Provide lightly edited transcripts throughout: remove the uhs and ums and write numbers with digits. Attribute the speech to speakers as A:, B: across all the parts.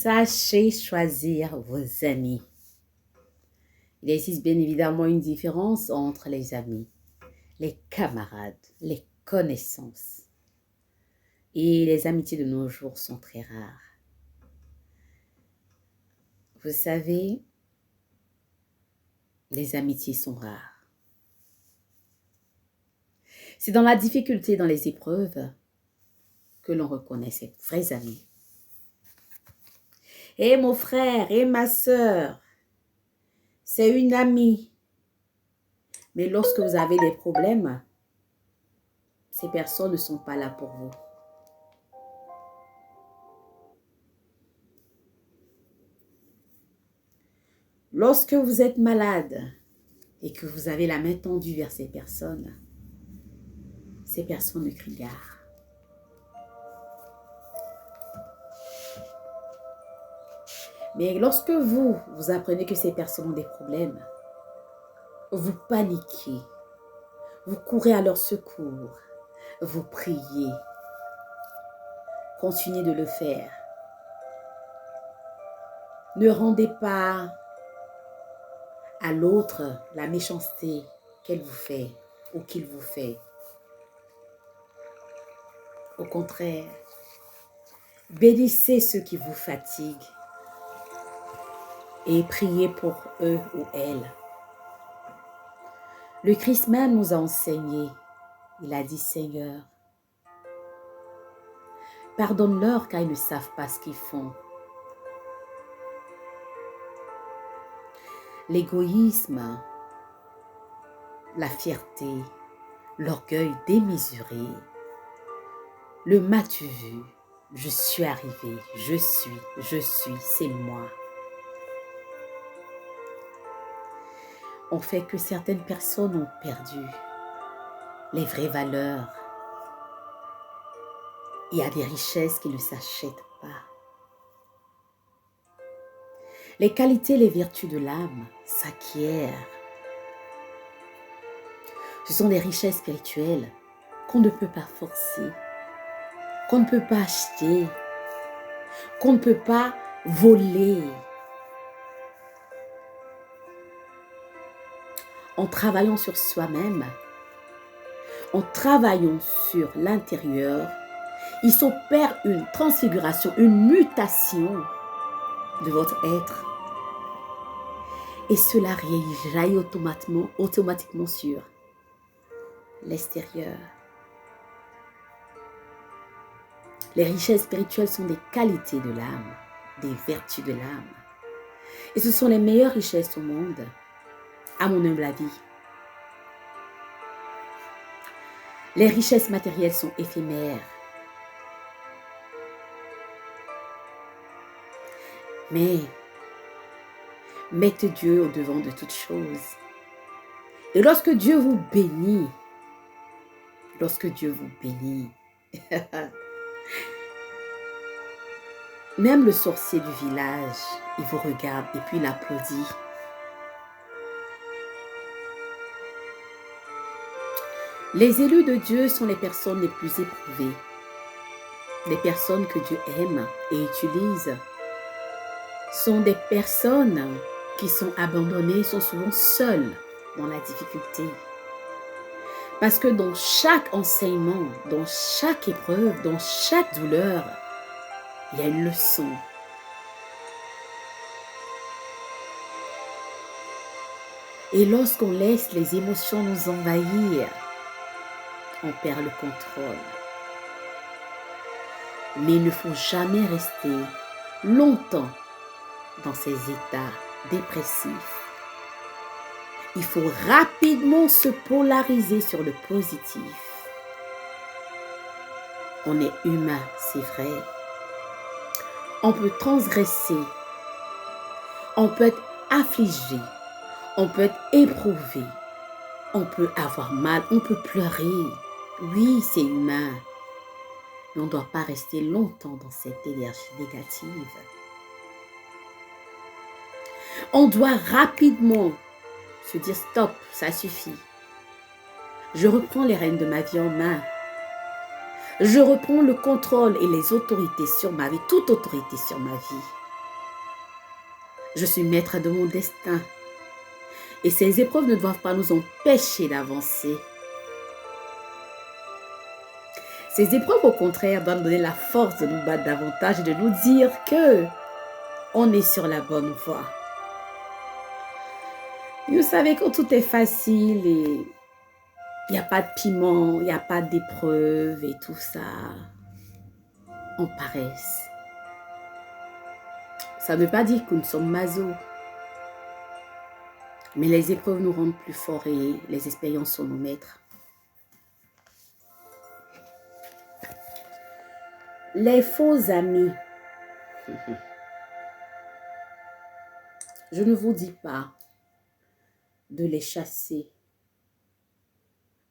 A: Sachez choisir vos amis. Il existe bien évidemment une différence entre les amis, les camarades, les connaissances. Et les amitiés de nos jours sont très rares. Vous savez, les amitiés sont rares. C'est dans la difficulté, dans les épreuves, que l'on reconnaît ses vrais amis. Et mon frère et ma sœur, c'est une amie. Mais lorsque vous avez des problèmes, ces personnes ne sont pas là pour vous. Lorsque vous êtes malade et que vous avez la main tendue vers ces personnes ne crient gare. Mais lorsque vous apprenez que ces personnes ont des problèmes, vous paniquez, vous courez à leur secours, vous priez. Continuez de le faire. Ne rendez pas à l'autre la méchanceté qu'elle vous fait ou qu'il vous fait. Au contraire, bénissez ceux qui vous fatiguent et priez pour eux ou elles. Le Christ même nous a enseigné. Il a dit, Seigneur, pardonne-leur car ils ne savent pas ce qu'ils font. L'égoïsme, la fierté, l'orgueil démesuré, le m'as-tu vu, je suis arrivé, je suis, c'est moi. On fait que certaines personnes ont perdu les vraies valeurs. Il y a des richesses qui ne s'achètent pas. Les qualités, les vertus de l'âme s'acquièrent. Ce sont des richesses spirituelles qu'on ne peut pas forcer, qu'on ne peut pas acheter, qu'on ne peut pas voler. En travaillant sur soi-même, en travaillant sur l'intérieur, il s'opère une transfiguration, une mutation de votre être. Et cela jaillit automatiquement sur l'extérieur. Les richesses spirituelles sont des qualités de l'âme, des vertus de l'âme. Et ce sont les meilleures richesses au monde, à mon humble avis. Les richesses matérielles sont éphémères. Mais mettez Dieu au-devant de toutes choses. Et lorsque Dieu vous bénit, même le sorcier du village, il vous regarde et puis il applaudit. Les élus de Dieu sont les personnes les plus éprouvées, les personnes que Dieu aime et utilise. Sont des personnes qui sont abandonnées, sont souvent seules dans la difficulté. Parce que dans chaque enseignement, dans chaque épreuve, dans chaque douleur, il y a une leçon. Et lorsqu'on laisse les émotions nous envahir, on perd le contrôle. Mais il ne faut jamais rester longtemps dans ces états dépressifs. Il faut rapidement se polariser sur le positif. On est humain, c'est vrai. On peut transgresser. On peut être affligé. On peut être éprouvé. On peut avoir mal. On peut pleurer. Oui, c'est humain. Mais on ne doit pas rester longtemps dans cette énergie négative. On doit rapidement se dire stop, ça suffit. Je reprends les rênes de ma vie en main. Je reprends le contrôle et les autorités sur ma vie, toute autorité sur ma vie. Je suis maître de mon destin. Et ces épreuves ne doivent pas nous empêcher d'avancer. Ces épreuves, au contraire, doivent nous donner la force de nous battre davantage et de nous dire que on est sur la bonne voie. Et vous savez, quand tout est facile et il n'y a pas de piment, il n'y a pas d'épreuve et tout ça, on paresse. Ça ne veut pas dire que nous sommes maso. Mais les épreuves nous rendent plus forts et les expériences sont nos maîtres. Les faux amis. Je ne vous dis pas de les chasser.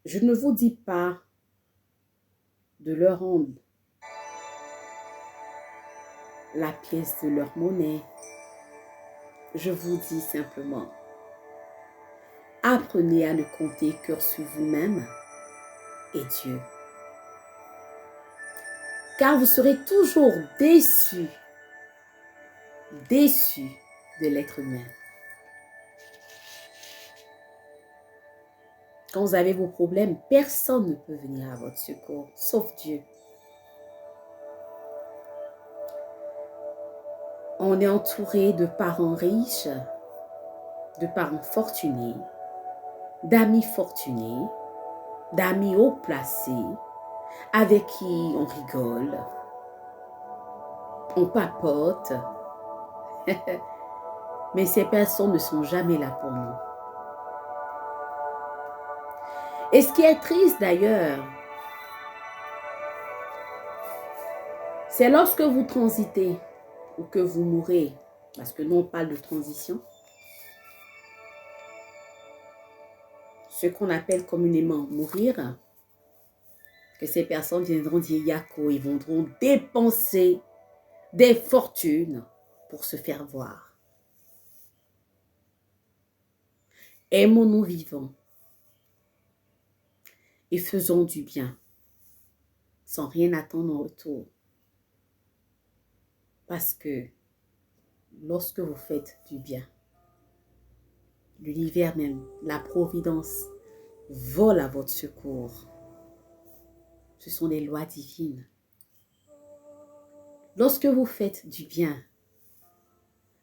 A: Je ne vous dis pas de leur rendre la pièce de leur monnaie. Je vous dis simplement, apprenez à ne compter que sur vous-même et Dieu. Car vous serez toujours déçus de l'être humain. Quand vous avez vos problèmes, personne ne peut venir à votre secours, sauf Dieu. On est entouré de parents riches, de parents fortunés, d'amis fortunés, d'amis haut placés, avec qui on rigole, on papote. Mais ces personnes ne sont jamais là pour nous. Et ce qui est triste d'ailleurs, c'est lorsque vous transitez ou que vous mourrez, parce que nous on parle de transition, ce qu'on appelle communément mourir, que ces personnes viendront dire Yako, ils viendront dépenser des fortunes pour se faire voir. Aimons-nous vivants et faisons du bien sans rien attendre en retour. Parce que lorsque vous faites du bien, l'univers même, la providence, vole à votre secours. Ce sont des lois divines. Lorsque vous faites du bien,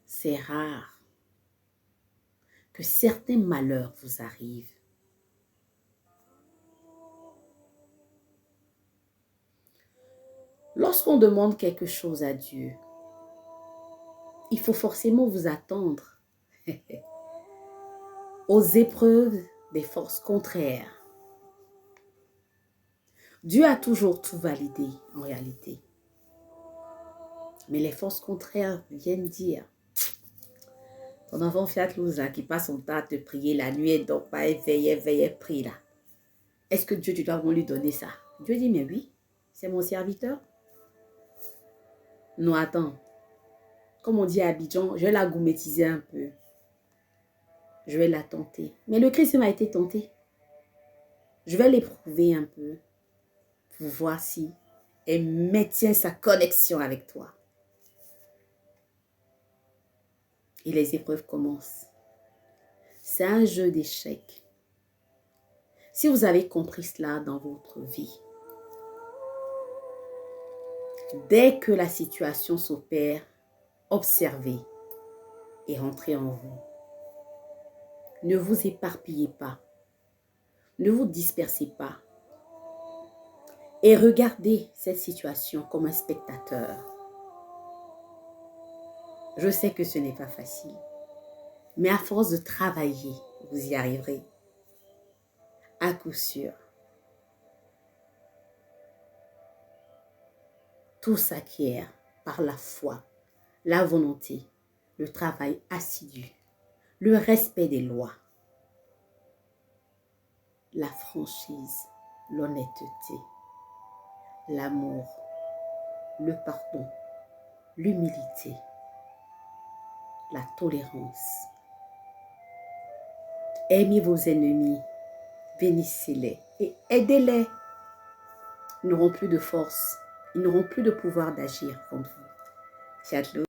A: c'est rare que certains malheurs vous arrivent. Lorsqu'on demande quelque chose à Dieu, il faut forcément vous attendre aux épreuves des forces contraires. Dieu a toujours tout validé en réalité. Mais les forces contraires viennent dire, ton enfant Fiat Louza qui passe son temps à te prier la nuit et donc pas éveillé, prie là. Est-ce que Dieu, tu dois lui donner ça? Dieu dit, mais oui, c'est mon serviteur. Non, attends. Comme on dit à Abidjan, je vais la gourmétiser un peu. Je vais la tenter. Mais le Christ m'a été tenté. Je vais l'éprouver un peu pour voir si elle maintient sa connexion avec toi. Et les épreuves commencent. C'est un jeu d'échecs. Si vous avez compris cela dans votre vie, dès que la situation s'opère, observez et rentrez en vous. Ne vous éparpillez pas. Ne vous dispersez pas. Et regardez cette situation comme un spectateur. Je sais que ce n'est pas facile. Mais à force de travailler, vous y arriverez. À coup sûr. Tout s'acquiert par la foi, la volonté, le travail assidu, le respect des lois, la franchise, l'honnêteté, l'amour, le pardon, l'humilité, la tolérance. Aimez vos ennemis, bénissez-les et aidez-les. Ils n'auront plus de force, ils n'auront plus de pouvoir d'agir contre vous.